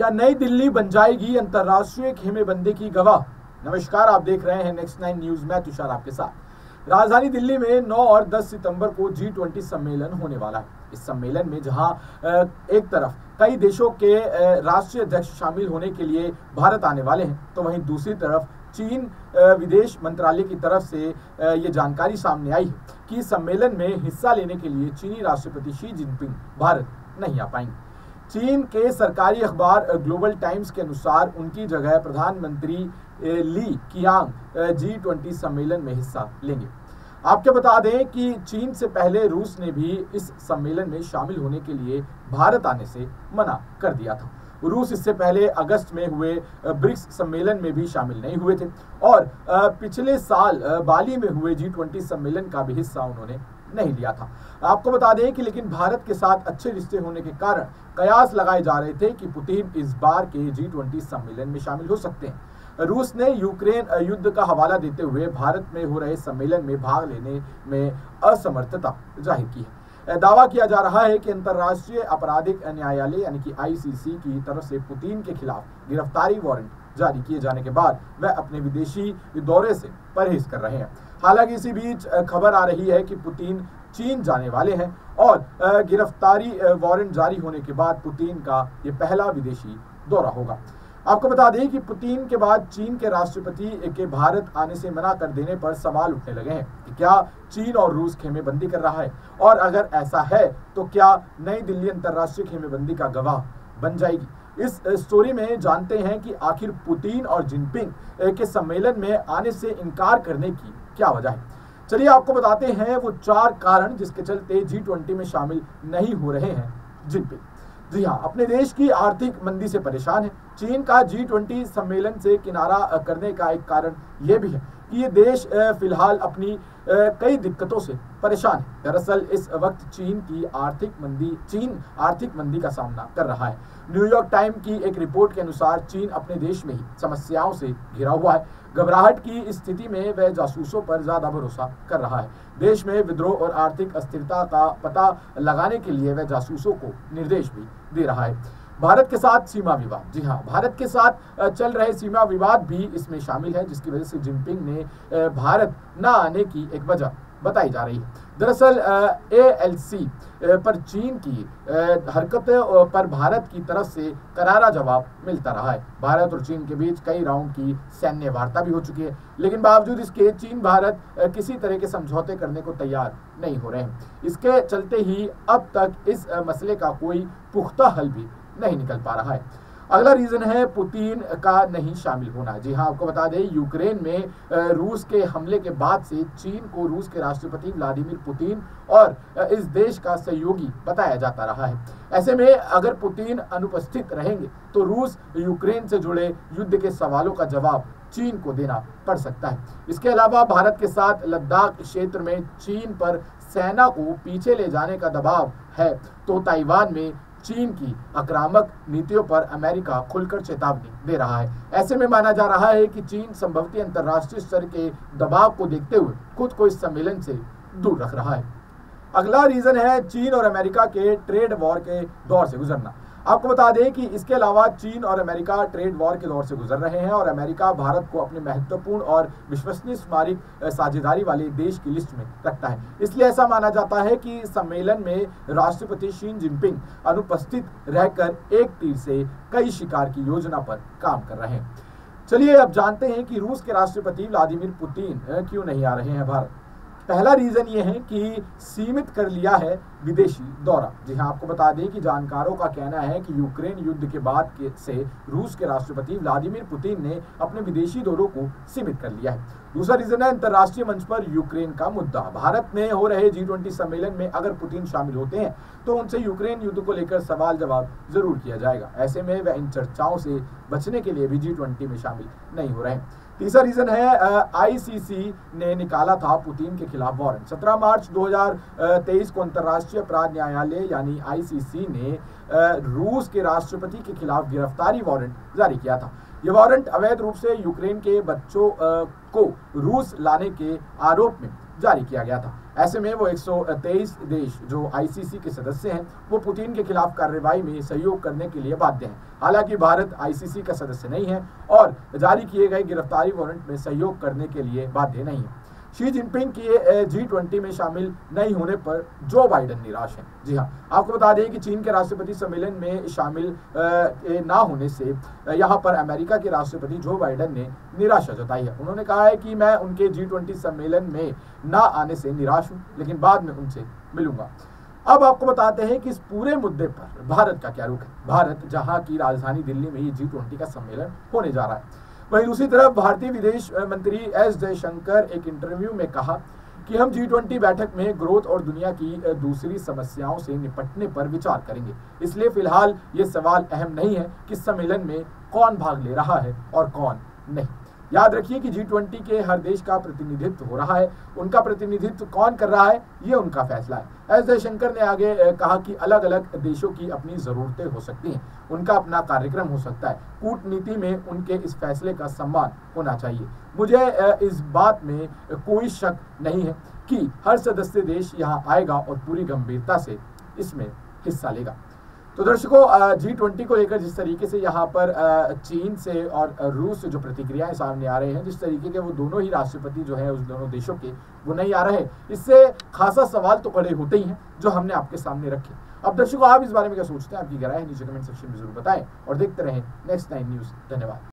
क्या नई दिल्ली बन जाएगी अंतरराष्ट्रीय खेमेबंदी की गवाह। नमस्कार, आप देख रहे हैं नेक्स्ट 9 न्यूज। मैं तुषार आपके साथ। राजधानी दिल्ली में 9 और 10 सितंबर को G20 सम्मेलन होने वाला है। इस सम्मेलन में जहां एक तरफ कई देशों के राष्ट्रीय अध्यक्ष शामिल होने के लिए भारत आने वाले हैं, तो वहीं दूसरी तरफ चीन विदेश मंत्रालय की तरफ से ये जानकारी सामने आई है कि सम्मेलन में हिस्सा लेने के लिए चीनी राष्ट्रपति शी जिनपिंग भारत नहीं आ पाएंगे। चीन के सरकारी अखबार ग्लोबल टाइम्स के अनुसार उनकी जगह प्रधानमंत्री ली कियांग G20 सम्मेलन में हिस्सा लेंगे। आपको बता दें कि चीन से पहले रूस ने भी इस सम्मेलन में शामिल होने के लिए भारत आने से मना कर दिया था। रूस इससे पहले अगस्त में हुए ब्रिक्स सम्मेलन में भी शामिल नहीं हुए थे और पिछले साल बाली में हुए G20 सम्मेलन का भी हिस्सा उन्होंने नहीं लिया था। आपको बता दें कि लेकिन भारत के साथ अच्छे रिश्ते होने के कारण कयास लगाए जा रहे थे कि पुतिन इस बार के G20 सम्मेलन में शामिल हो सकते हैं। रूस ने यूक्रेन युद्ध का हवाला देते हुए भारत में हो रहे सम्मेलन में भाग लेने में असमर्थता जाहिर की है। दावा किया जा रहा है कि अंतर्राष्ट्रीय आपराधिक न्यायालय यानी कि ICC की तरफ से पुतिन के खिलाफ गिरफ्तारी वारंट जारी किए जाने के बाद वह अपने विदेशी दौरे से परहेज कर रहे हैं। हालांकि इसी बीच खबर आ रही है कि पुतिन चीन जाने वाले हैं और गिरफ्तारी वारंट जारी होने के बाद पुतिन का ये पहला विदेशी दौरा होगा। आपको बता दें कि पुतिन के बाद चीन के राष्ट्रपति के भारत आने से मना कर देने पर सवाल उठने लगे हैं कि क्या चीन और रूस खेमेबंदी कर रहा है, और अगर ऐसा है तो क्या नई दिल्ली अंतर्राष्ट्रीय खेमेबंदी का गवाह बन जाएगी। इस स्टोरी में जानते हैं कि आखिर पुतिन और जिनपिंग के सम्मेलन में आने से इनकार करने की क्या वजह है। चलिए आपको बताते हैं वो 4 कारण जिसके चलते G20 में शामिल नहीं हो रहे हैं जिनपिंग। जी हाँ, अपने देश की आर्थिक मंदी से परेशान है। चीन का G20 सम्मेलन से किनारा करने का एक कारण यह भी है कि ये देश फिलहाल अपनी कई दिक्कतों से परेशान है। दरअसल इस वक्त चीन आर्थिक मंदी का सामना कर रहा है। न्यूयॉर्क टाइम की एक रिपोर्ट के अनुसार चीन अपने देश में ही समस्याओं से घिरा हुआ है। घबराहट की स्थिति में वह जासूसों पर ज्यादा भरोसा कर रहा है। देश में विद्रोह और आर्थिक अस्थिरता का पता लगाने के लिए वह जासूसों को निर्देश भी दे रहा है। भारत के साथ सीमा विवाद, जी हाँ, भारत के साथ चल रहे सीमा विवाद भी इसमें शामिल है, जिसकी वजह से जिनपिंग ने भारत न आने की एक वजह बताई जा रही है। दरअसल ALC पर चीन की हरकतों पर भारत की तरफ से करारा जवाब मिलता रहा है। भारत और चीन के बीच कई राउंड की सैन्य वार्ता भी हो चुकी है, लेकिन बावजूद इसके चीन भारत किसी तरह के समझौते करने को तैयार नहीं हो रहे हैं। इसके चलते ही अब तक इस मसले का कोई पुख्ता हल भी नहीं निकल पा रहा है। अगला रीजन है पुतिन का नहीं शामिल होना। जी हाँ, आपको बता दें यूक्रेन में रूस के हमले के बाद से चीन को रूस के राष्ट्रपति व्लादिमीर पुतिन और इस देश का सहयोगी बताया जाता रहा है। ऐसे में अगर पुतिन अनुपस्थित रहेंगे तो रूस यूक्रेन से जुड़े युद्ध के सवालों का जवाब चीन को देना पड़ सकता है। इसके अलावा भारत के साथ लद्दाख क्षेत्र में चीन पर सेना को पीछे ले जाने का दबाव है, तो ताइवान में चीन की आक्रामक नीतियों पर अमेरिका खुलकर चेतावनी दे रहा है। ऐसे में माना जा रहा है कि चीन संभवतः अंतर्राष्ट्रीय स्तर के दबाव को देखते हुए खुद को इस सम्मेलन से दूर रख रहा है। अगला रीजन है चीन और अमेरिका के ट्रेड वॉर के दौर से गुजरना। आपको बता दें कि इसके अलावा चीन और अमेरिका ट्रेड वॉर के दौर से गुजर रहे हैं और अमेरिका भारत को अपने महत्वपूर्ण और विश्वसनीय सामरिक साझेदारी वाले देश की लिस्ट में रखता है। इसलिए ऐसा माना जाता है कि सम्मेलन में राष्ट्रपति शी जिनपिंग अनुपस्थित रहकर एक तीर से कई शिकार की योजना पर काम कर रहे हैं। चलिए अब जानते हैं कि रूस के राष्ट्रपति व्लादिमीर पुतिन क्यों नहीं आ रहे हैं भारत। पहला रीजन ये है कि सीमित कर लिया है विदेशी दौरा। जी हाँ, आपको बता दें कि जानकारों का कहना है कि यूक्रेन युद्ध के बाद से रूस के राष्ट्रपति व्लादिमीर पुतिन ने अपने विदेशी दौरों को सीमित कर लिया है। दूसरा रीजन है अंतर्राष्ट्रीय मंच पर यूक्रेन का मुद्दा। भारत में हो रहे G20 सम्मेलन में अगर पुतिन शामिल होते हैं तो उनसे यूक्रेन युद्ध को लेकर सवाल जवाब जरूर किया जाएगा। ऐसे में वह इन चर्चाओं से बचने के लिए भी G20 में शामिल नहीं हो रहे हैं। तीसरा रीजन है ICC ने निकाला था पुतिन के खिलाफ वारंट। 17 मार्च 2023 को अंतर्राष्ट्रीय अपराध न्यायालय यानी ICC ने रूस के राष्ट्रपति के खिलाफ गिरफ्तारी वारंट जारी किया था। ये वारंट अवैध रूप से यूक्रेन के बच्चों को रूस लाने के आरोप में जारी किया गया था। ऐसे में वो 123 देश जो आईसीसी के सदस्य हैं वो पुतिन के खिलाफ कार्रवाई में सहयोग करने के लिए बाध्य हैं। हालांकि भारत आईसीसी का सदस्य नहीं है और जारी किए गए गिरफ्तारी वारंट में सहयोग करने के लिए बाध्य नहीं है। शी जिनपिंग के G20 में शामिल नहीं होने पर जो बाइडेन निराश हैं। जी हाँ, आपको बता दें कि चीन के राष्ट्रपति सम्मेलन में शामिल ना होने से यहाँ पर अमेरिका के राष्ट्रपति जो बाइडेन ने निराशा जताई है। उन्होंने कहा है कि मैं उनके G20 सम्मेलन में ना आने से निराश हूँ, लेकिन बाद में उनसे मिलूंगा। अब आपको बताते हैं कि इस पूरे मुद्दे पर भारत का क्या रुख है। भारत जहां की राजधानी दिल्ली में ये G20 का सम्मेलन होने जा रहा है, वहीं दूसरी तरफ भारतीय विदेश मंत्री एस जयशंकर एक इंटरव्यू में कहा कि हम G20 बैठक में ग्रोथ और दुनिया की दूसरी समस्याओं से निपटने पर विचार करेंगे। इसलिए फिलहाल ये सवाल अहम नहीं है कि सम्मेलन में कौन भाग ले रहा है और कौन नहीं। याद रखिए कि G20 के हर देश का प्रतिनिधित्व हो रहा है, उनका प्रतिनिधित्व कौन कर रहा है ये उनका फैसला है। एस जयशंकर ने आगे कहा कि अलग अलग देशों की अपनी जरूरतें हो सकती हैं, उनका अपना कार्यक्रम हो सकता है, कूटनीति में उनके इस फैसले का सम्मान होना चाहिए। मुझे इस बात में कोई शक नहीं है कि हर सदस्य देश यहाँ आएगा और पूरी गंभीरता से इसमें हिस्सा लेगा। तो दर्शकों, G20 को लेकर जिस तरीके से यहाँ पर चीन से और रूस से जो प्रतिक्रियाएं सामने आ रहे हैं, जिस तरीके के वो दोनों ही राष्ट्रपति जो है उस दोनों देशों के वो नहीं आ रहे, इससे खासा सवाल तो खड़े होते ही हैं जो हमने आपके सामने रखे। अब दर्शकों, आप इस बारे में क्या सोचते हैं? आपकी राय नीचे कमेंट सेक्शन में जरूर बताएं और देखते रहें नेक्स्ट 9 न्यूज। धन्यवाद।